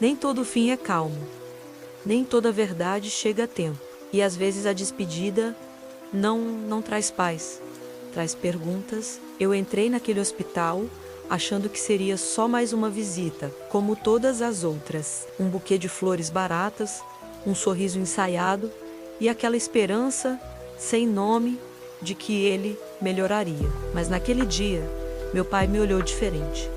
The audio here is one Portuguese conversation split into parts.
Nem todo fim é calmo, nem toda verdade chega a tempo. E às vezes a despedida não traz paz, traz perguntas. Eu entrei naquele hospital achando que seria só mais uma visita, como todas as outras. Um buquê de flores baratas, um sorriso ensaiado e aquela esperança sem nome de que ele melhoraria. Mas naquele dia, meu pai me olhou diferente,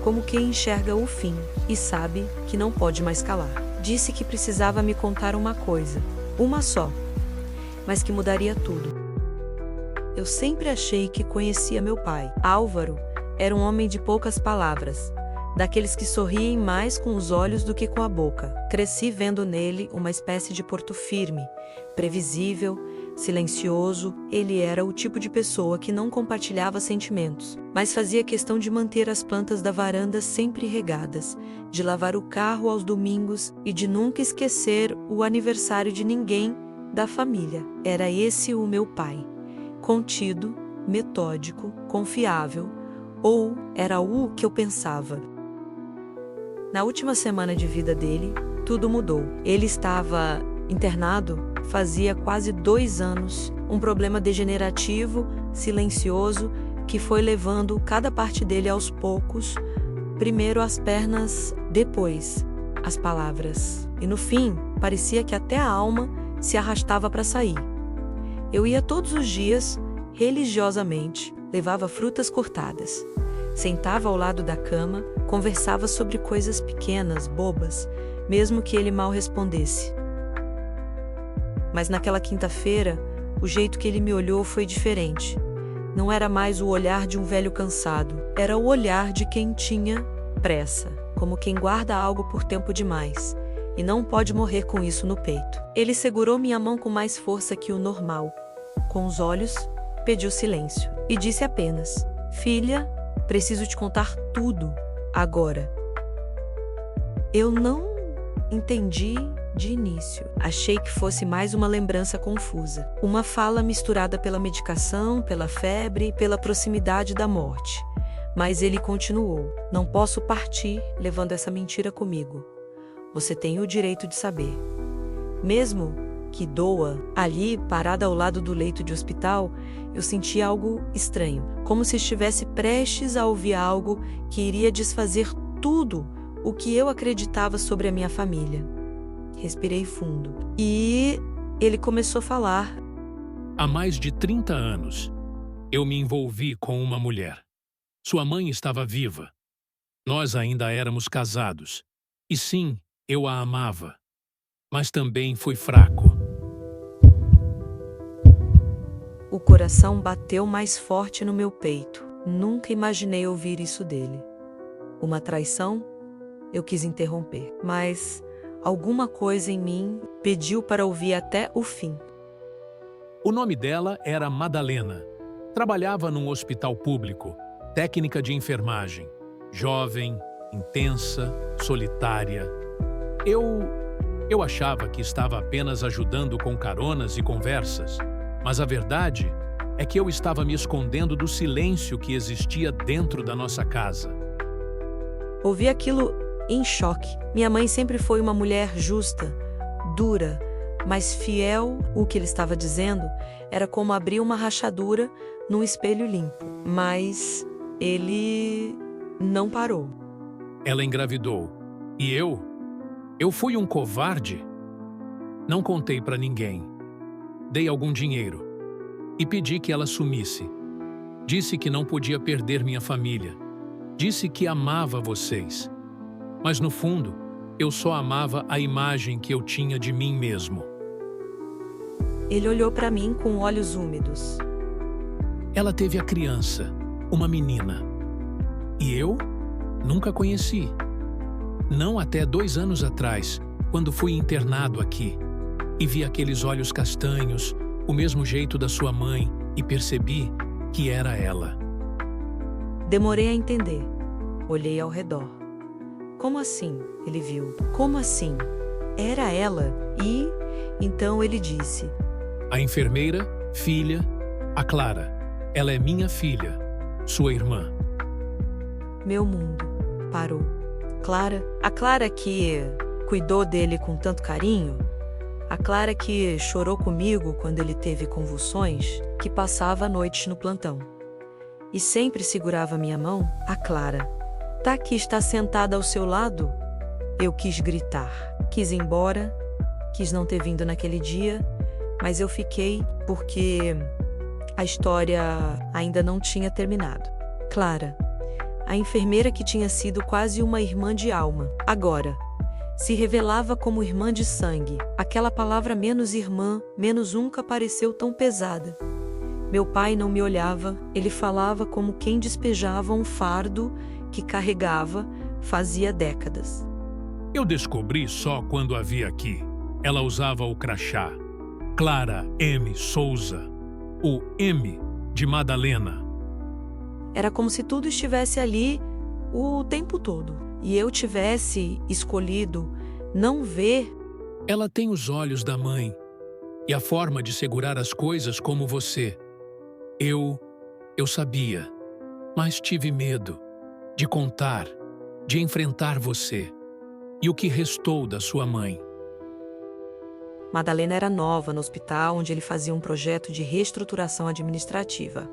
como quem enxerga o fim e sabe que não pode mais calar. Disse que precisava me contar uma coisa, uma só, mas que mudaria tudo. Eu sempre achei que conhecia meu pai. Álvaro era um homem de poucas palavras, daqueles que sorriem mais com os olhos do que com a boca. Cresci vendo nele uma espécie de porto firme, previsível, silencioso. Ele era o tipo de pessoa que não compartilhava sentimentos, mas fazia questão de manter as plantas da varanda sempre regadas, de lavar o carro aos domingos e de nunca esquecer o aniversário de ninguém da família. Era esse o meu pai, contido, metódico, confiável, ou era o que eu pensava. Na última semana de vida dele, tudo mudou. Ele estava internado fazia quase 2 anos, um problema degenerativo, silencioso, que foi levando cada parte dele aos poucos, primeiro as pernas, depois as palavras. E no fim, parecia que até a alma se arrastava para sair. Eu ia todos os dias, religiosamente, levava frutas cortadas. Sentava ao lado da cama, conversava sobre coisas pequenas, bobas, mesmo que ele mal respondesse. Mas naquela quinta-feira, o jeito que ele me olhou foi diferente. Não era mais o olhar de um velho cansado, era o olhar de quem tinha pressa, como quem guarda algo por tempo demais e não pode morrer com isso no peito. Ele segurou minha mão com mais força que o normal. Com os olhos, pediu silêncio e disse apenas: "Filha, preciso te contar tudo, agora." Eu não entendi de início. Achei que fosse mais uma lembrança confusa. Uma fala misturada pela medicação, pela febre, pela proximidade da morte. Mas ele continuou: "Não posso partir levando essa mentira comigo. Você tem o direito de saber. Mesmo que doa." Ali, parada ao lado do leito de hospital, eu senti algo estranho, como se estivesse prestes a ouvir algo que iria desfazer tudo o que eu acreditava sobre a minha família. Respirei fundo e ele começou a falar. Há mais de 30 anos, eu me envolvi com uma mulher. Sua mãe estava viva. Nós ainda éramos casados. E sim, eu a amava. Mas também fui fraco. O coração bateu mais forte no meu peito. Nunca imaginei ouvir isso dele. Uma traição? Eu quis interromper, mas alguma coisa em mim pediu para ouvir até o fim. O nome dela era Madalena. Trabalhava num hospital público, técnica de enfermagem. Jovem, intensa, solitária. Eu achava que estava apenas ajudando com caronas e conversas, mas a verdade é que eu estava me escondendo do silêncio que existia dentro da nossa casa. Ouvi aquilo em choque. Minha mãe sempre foi uma mulher justa, dura, mas fiel. O que ele estava dizendo era como abrir uma rachadura num espelho limpo. Mas ele não parou. Ela engravidou. E eu fui um covarde. Não contei para ninguém. Dei algum dinheiro e pedi que ela sumisse. Disse que não podia perder minha família. Disse que amava vocês. Mas no fundo, eu só amava a imagem que eu tinha de mim mesmo. Ele olhou para mim com olhos úmidos. Ela teve a criança, uma menina. E eu nunca conheci. Não até 2 anos atrás, quando fui internado aqui. E vi aqueles olhos castanhos, o mesmo jeito da sua mãe, e percebi que era ela. Demorei a entender. Olhei ao redor. Como assim? Ele viu. Como assim? Era ela. E então ele disse: A enfermeira, filha, a Clara. Ela é minha filha, sua irmã. Meu mundo parou. Clara, a Clara que cuidou dele com tanto carinho, a Clara que chorou comigo quando ele teve convulsões, que passava noites no plantão. E sempre segurava minha mão, a Clara. Tá aqui, está sentada ao seu lado? Eu quis gritar, quis ir embora, quis não ter vindo naquele dia, mas eu fiquei porque a história ainda não tinha terminado. Clara, a enfermeira que tinha sido quase uma irmã de alma, agora se revelava como irmã de sangue. Aquela palavra menos irmã, menos nunca pareceu tão pesada. Meu pai não me olhava, ele falava como quem despejava um fardo que carregava fazia décadas. Eu descobri só quando a vi aqui. Ela usava o crachá. Clara M. Souza. O M de Madalena. Era como se tudo estivesse ali o tempo todo. E eu tivesse escolhido não ver. Ela tem os olhos da mãe e a forma de segurar as coisas como você. Eu sabia, mas tive medo de contar, de enfrentar você e o que restou da sua mãe. Madalena era nova no hospital onde ele fazia um projeto de reestruturação administrativa.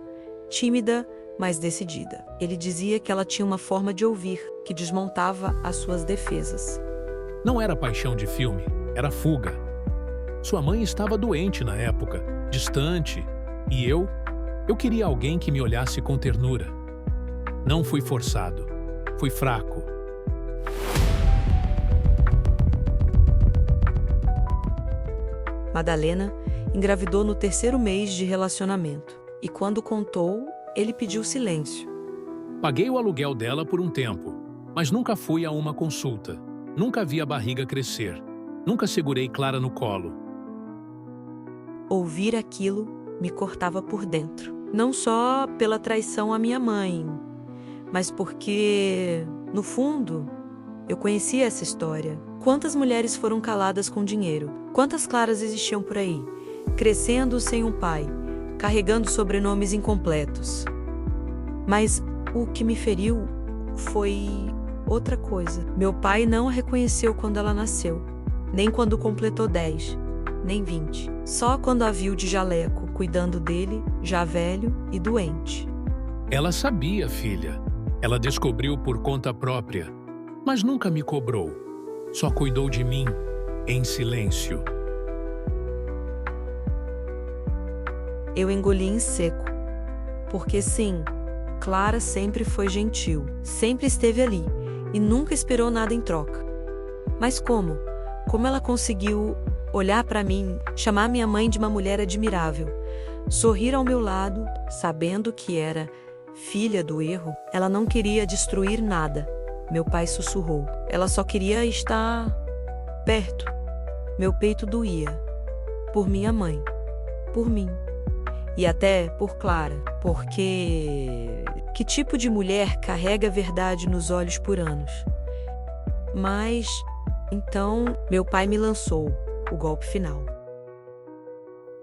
Tímida, mas decidida. Ele dizia que ela tinha uma forma de ouvir que desmontava as suas defesas. Não era paixão de filme, era fuga. Sua mãe estava doente na época, distante, e eu queria alguém que me olhasse com ternura. Não fui forçado, fui fraco. Madalena engravidou no 3º mês de relacionamento, e quando contou, ele pediu silêncio. Paguei o aluguel dela por um tempo, mas nunca fui a uma consulta. Nunca vi a barriga crescer. Nunca segurei Clara no colo. Ouvir aquilo me cortava por dentro. Não só pela traição à minha mãe, mas porque, no fundo, eu conhecia essa história. Quantas mulheres foram caladas com dinheiro? Quantas Claras existiam por aí, crescendo sem um pai, carregando sobrenomes incompletos? Mas o que me feriu foi outra coisa. Meu pai não a reconheceu quando ela nasceu, nem quando completou 10, nem 20. Só quando a viu de jaleco, cuidando dele, já velho e doente. Ela sabia, filha. Ela descobriu por conta própria, mas nunca me cobrou. Só cuidou de mim, em silêncio. Eu engoli em seco, porque sim, Clara sempre foi gentil, sempre esteve ali e nunca esperou nada em troca. Mas como? Como ela conseguiu olhar para mim, chamar minha mãe de uma mulher admirável, sorrir ao meu lado, sabendo que era filha do erro? Ela não queria destruir nada. Meu pai sussurrou. Ela só queria estar perto. Meu peito doía. Por minha mãe. Por mim. E até por Clara. Porque que tipo de mulher carrega a verdade nos olhos por anos? Mas então meu pai me lançou o golpe final.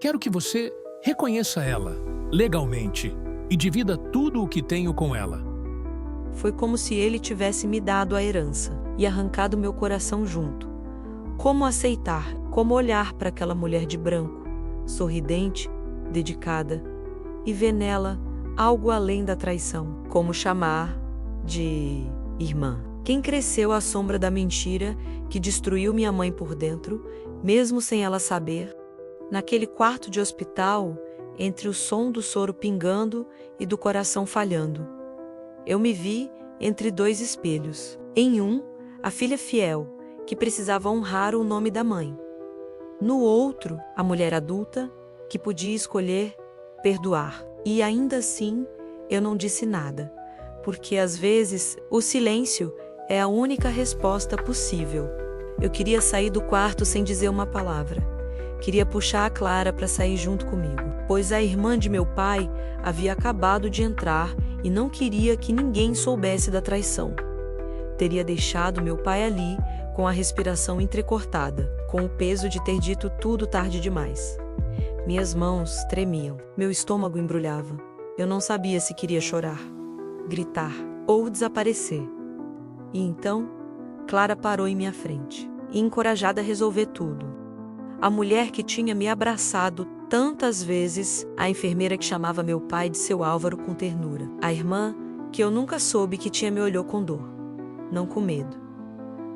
Quero que você reconheça ela, legalmente, e divida tudo o que tenho com ela. Foi como se ele tivesse me dado a herança e arrancado meu coração junto. Como aceitar, como olhar para aquela mulher de branco, sorridente, dedicada, e ver nela algo além da traição? Como chamar de irmã? Quem cresceu à sombra da mentira que destruiu minha mãe por dentro, mesmo sem ela saber? Naquele quarto de hospital, entre o som do soro pingando e do coração falhando, eu me vi entre 2 espelhos. Em um, a filha fiel, que precisava honrar o nome da mãe. No outro, a mulher adulta, que podia escolher perdoar. E ainda assim, eu não disse nada, porque às vezes o silêncio é a única resposta possível. Eu queria sair do quarto sem dizer uma palavra. Queria puxar a Clara para sair junto comigo, pois a irmã de meu pai havia acabado de entrar e não queria que ninguém soubesse da traição. Teria deixado meu pai ali, com a respiração entrecortada, com o peso de ter dito tudo tarde demais. Minhas mãos tremiam, meu estômago embrulhava. Eu não sabia se queria chorar, gritar ou desaparecer. E então, Clara parou em minha frente, encorajada a resolver tudo. A mulher que tinha me abraçado tantas vezes, a enfermeira que chamava meu pai de seu Álvaro com ternura, a irmã que eu nunca soube que tinha me olhou com dor, não com medo,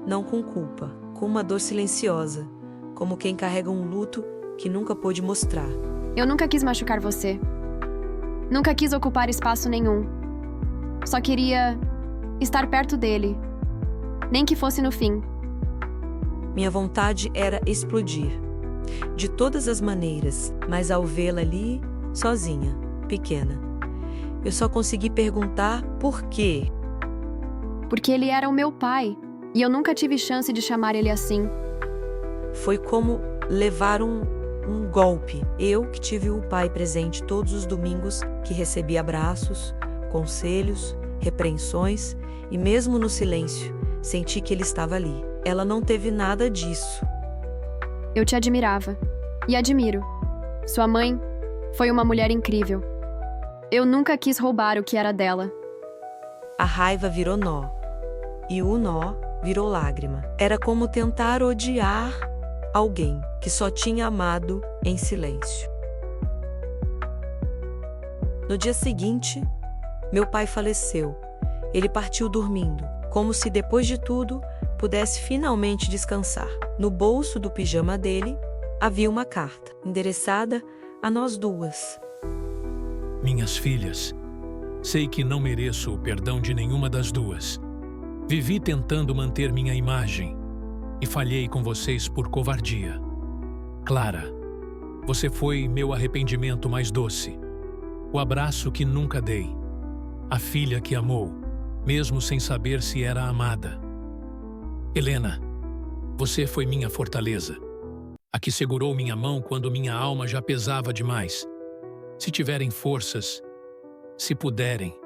não com culpa, com uma dor silenciosa, como quem carrega um luto que nunca pôde mostrar. Eu nunca quis machucar você. Nunca quis ocupar espaço nenhum. Só queria estar perto dele, nem que fosse no fim. Minha vontade era explodir, de todas as maneiras, mas ao vê-la ali, sozinha, pequena, eu só consegui perguntar por quê. Porque ele era o meu pai, e eu nunca tive chance de chamar ele assim. Foi como levar um golpe. Eu que tive o pai presente todos os domingos, que recebia abraços, conselhos, repreensões, e mesmo no silêncio, senti que ele estava ali. Ela não teve nada disso. Eu te admirava. E admiro. Sua mãe foi uma mulher incrível. Eu nunca quis roubar o que era dela. A raiva virou nó. E o nó virou lágrima. Era como tentar odiar alguém que só tinha amado em silêncio. No dia seguinte, meu pai faleceu. Ele partiu dormindo, como se depois de tudo pudesse finalmente descansar. No bolso do pijama dele havia uma carta, endereçada a nós duas. Minhas filhas, sei que não mereço o perdão de nenhuma das duas. Vivi tentando manter minha imagem e falhei com vocês por covardia. Clara, você foi meu arrependimento mais doce, o abraço que nunca dei, a filha que amou, mesmo sem saber se era amada. Helena, você foi minha fortaleza, a que segurou minha mão quando minha alma já pesava demais. Se tiverem forças, se puderem,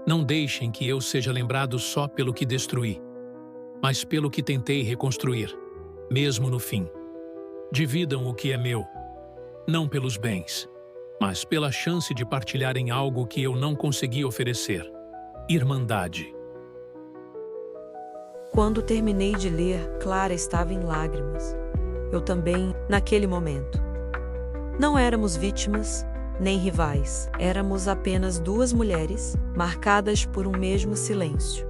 não deixem que eu seja lembrado só pelo que destruí, mas pelo que tentei reconstruir, mesmo no fim. Dividam o que é meu, não pelos bens, mas pela chance de partilharem algo que eu não consegui oferecer: irmandade. Quando terminei de ler, Clara estava em lágrimas. Eu também, naquele momento. Não éramos vítimas, nem rivais. Éramos apenas duas mulheres, marcadas por um mesmo silêncio.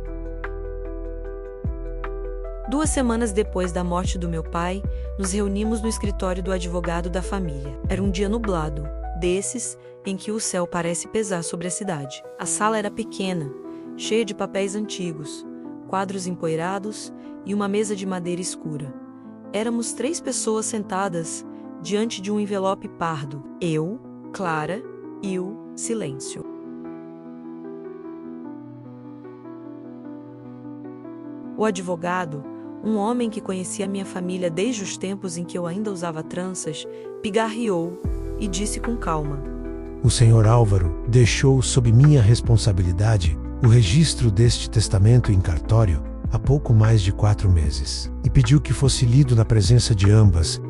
2 semanas depois da morte do meu pai, nos reunimos no escritório do advogado da família. Era um dia nublado, desses em que o céu parece pesar sobre a cidade. A sala era pequena, cheia de papéis antigos, quadros empoeirados e uma mesa de madeira escura. Éramos 3 pessoas sentadas diante de um envelope pardo. Eu, Clara e o silêncio. O advogado, um homem que conhecia minha família desde os tempos em que eu ainda usava tranças, pigarreou e disse com calma: O senhor Álvaro deixou sob minha responsabilidade o registro deste testamento em cartório há pouco mais de 4 meses e pediu que fosse lido na presença de ambas.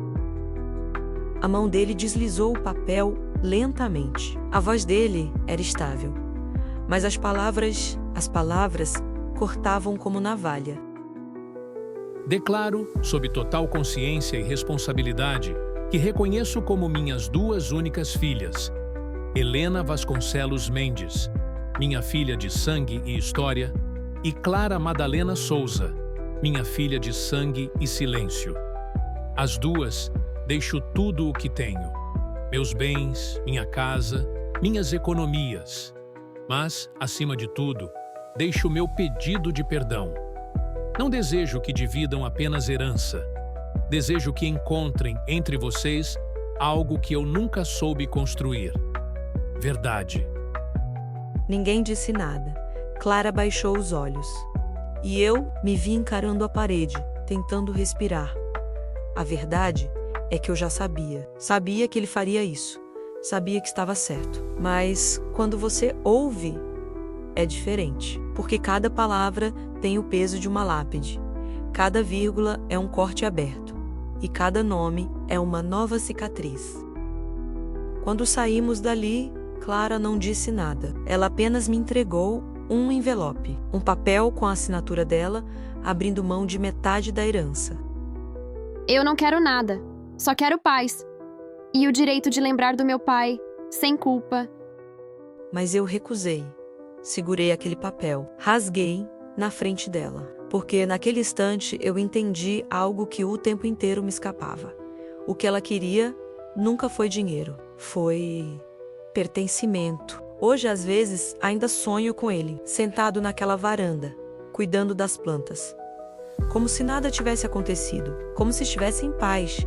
A mão dele deslizou o papel lentamente. A voz dele era estável, mas as palavras cortavam como navalha. Declaro, sob total consciência e responsabilidade, que reconheço como minhas 2 únicas filhas, Helena Vasconcelos Mendes, minha filha de sangue e história, e Clara Madalena Souza, minha filha de sangue e silêncio. As 2 deixo tudo o que tenho, meus bens, minha casa, minhas economias. Mas, acima de tudo, deixo meu pedido de perdão. Não desejo que dividam apenas herança. Desejo que encontrem entre vocês algo que eu nunca soube construir: verdade. Ninguém disse nada. Clara baixou os olhos. E eu me vi encarando a parede, tentando respirar. A verdade é que eu já sabia. Sabia que ele faria isso. Sabia que estava certo. Mas quando você ouve, é diferente. Porque cada palavra tem o peso de uma lápide. Cada vírgula é um corte aberto. E cada nome é uma nova cicatriz. Quando saímos dali, Clara não disse nada. Ela apenas me entregou um envelope, um papel com a assinatura dela, abrindo mão de metade da herança. Eu não quero nada, só quero paz. E o direito de lembrar do meu pai, sem culpa. Mas eu recusei. Segurei aquele papel, rasguei na frente dela, porque naquele instante eu entendi algo que o tempo inteiro me escapava. O que ela queria nunca foi dinheiro, foi pertencimento. Hoje, às vezes, ainda sonho com ele, sentado naquela varanda, cuidando das plantas. Como se nada tivesse acontecido, como se estivesse em paz.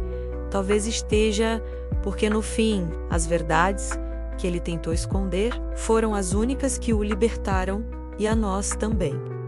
Talvez esteja, porque no fim, as verdades que ele tentou esconder foram as únicas que o libertaram e a nós também.